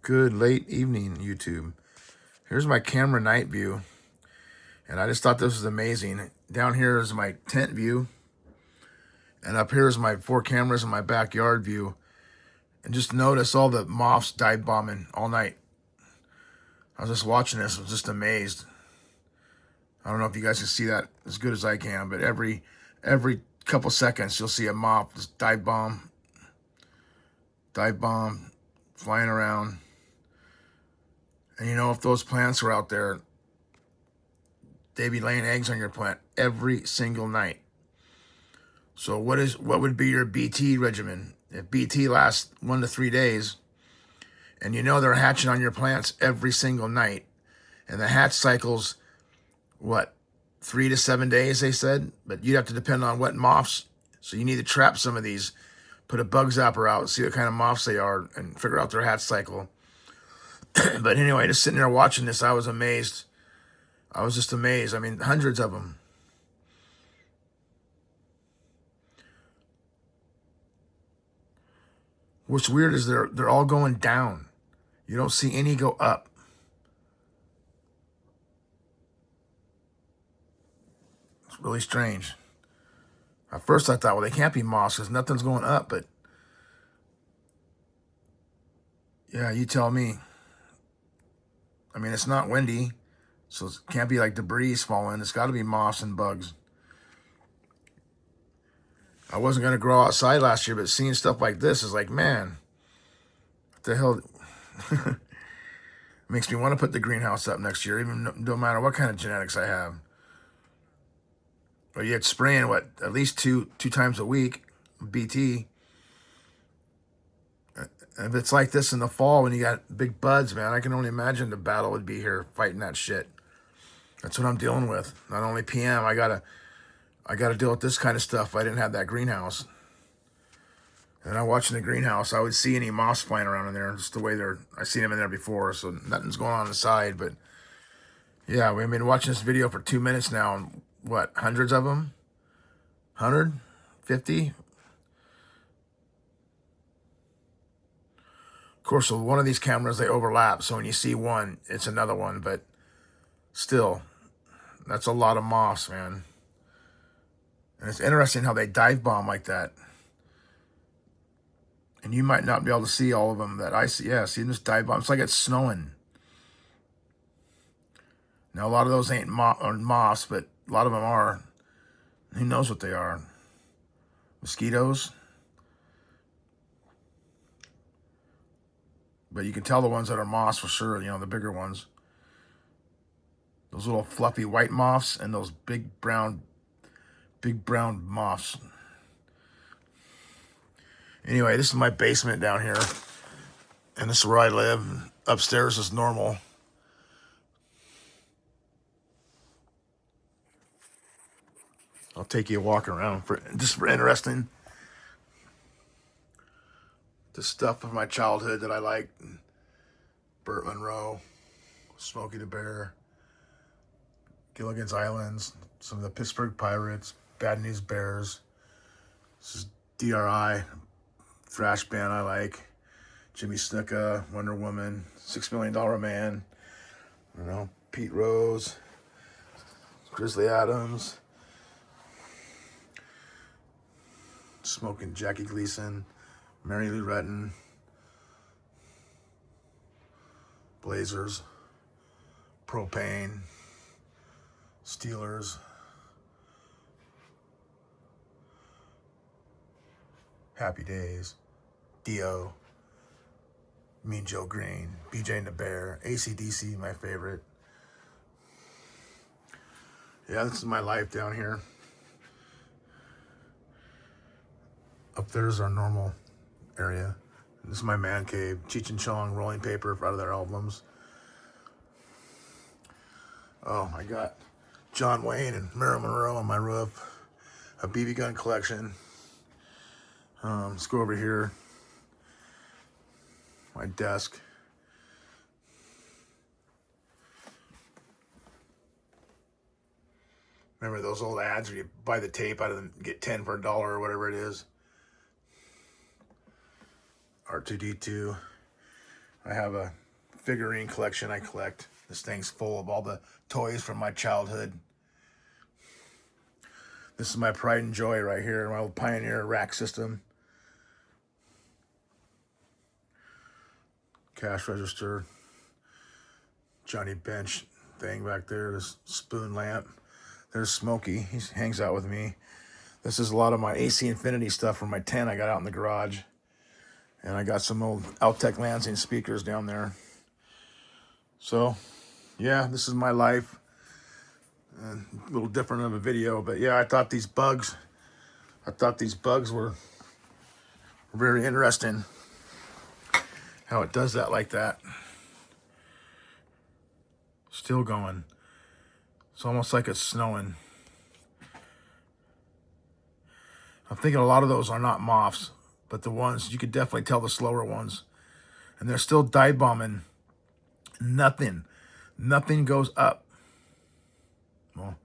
Good late evening, YouTube. Here's my camera night view, and I just thought this was amazing. Down here is my tent view, and up here is my 4 cameras in my backyard view. And just notice all the moths dive bombing all night. I was just watching this, I was just amazed. I don't know if you guys can see that as good as I can, but every couple seconds you'll see a moth just dive bomb, flying around. And you know, if those plants were out there, they'd be laying eggs on your plant every single night. So what would be your BT regimen? If BT lasts 1 to 3 days, and you know they're hatching on your plants every single night, and the hatch cycles, what, 3 to 7 days, they said? But you'd have to depend on what moths. So you need to trap some of these, put a bug zapper out, see what kind of moths they are, and figure out their hatch cycle. But anyway, just sitting there watching this, I was amazed. I was just amazed. I mean, hundreds of them. What's weird is they're all going down. You don't see any go up. It's really strange. At first I thought, well, they can't be moths because nothing's going up, but yeah, you tell me. I mean, it's not windy, so it can't be like debris falling. It's got to be moths and bugs. I wasn't going to grow outside last year, but seeing stuff like this is like, man, what the hell? Makes me want to put the greenhouse up next year, even no matter what kind of genetics I have. But yet spraying, what, at least two times a week, BT. And if it's like this in the fall when you got big buds, man, I can only imagine the battle would be here fighting that shit. That's what I'm dealing with. Not only PM, I gotta deal with this kind of stuff if I didn't have that greenhouse. And I'm watching the greenhouse, I would see any moths flying around in there, just the way I've seen them in there before, so nothing's going on the side. But yeah, we've been watching this video for 2 minutes now, and what, hundreds of them? 150? Of course, with one of these cameras, they overlap, so when you see one, it's another one, but still, that's a lot of moths, man. And it's interesting how they dive bomb like that. And you might not be able to see all of them that I see. Yeah, see them just dive bomb. It's like it's snowing. Now, a lot of those ain't moths, but a lot of them are. Who knows what they are? Mosquitoes? But you can tell the ones that are moths for sure, you know, the bigger ones. Those little fluffy white moths and those big brown moths. Anyway, this is my basement down here. And this is where I live. Upstairs is normal. I'll take you a walk around just for interesting. The stuff of my childhood that I liked. Burt Monroe, Smokey the Bear, Gilligan's Islands, some of the Pittsburgh Pirates, Bad News Bears. This is DRI, thrash band I like. Jimmy Snuka, Wonder Woman, $6 Million Man. You know, Pete Rose, Grizzly Adams, Smoking Jackie Gleason, Mary Lou Retton, Blazers, Propane, Steelers, Happy Days, Dio, Mean Joe Green, BJ and the Bear, AC/DC, my favorite. Yeah, this is my life down here. Up there's our normal area. This is my man cave. Cheech and Chong rolling paper out of their albums. Oh, I got John Wayne and Marilyn Monroe on my roof. A BB gun collection. Let's go over here. My desk. Remember those old ads where you buy the tape out of them, get 10 for $1 or whatever it is? R2D2. I have a figurine collection I collect. This thing's full of all the toys from my childhood. This is my pride and joy right here, my old Pioneer rack system. Cash register. Johnny Bench thing back there. This spoon lamp. There's Smokey. He hangs out with me. This is a lot of my AC Infinity stuff from my tent I got out in the garage. And I got some old Altec Lansing speakers down there. So, yeah, this is my life. A little different of a video, but yeah, I thought these bugs were very interesting. How it does that like that. Still going. It's almost like it's snowing. I'm thinking a lot of those are not moths, but the ones, you could definitely tell the slower ones. And they're still dive bombing. Nothing goes up. Well,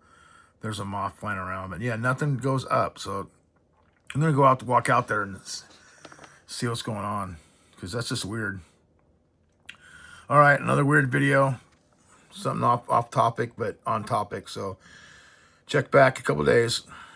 there's a moth flying around, but yeah, nothing goes up. So I'm going to go out to walk out there and see what's going on, because that's just weird. All right, another weird video. Something off topic, but on topic. So check back a couple days.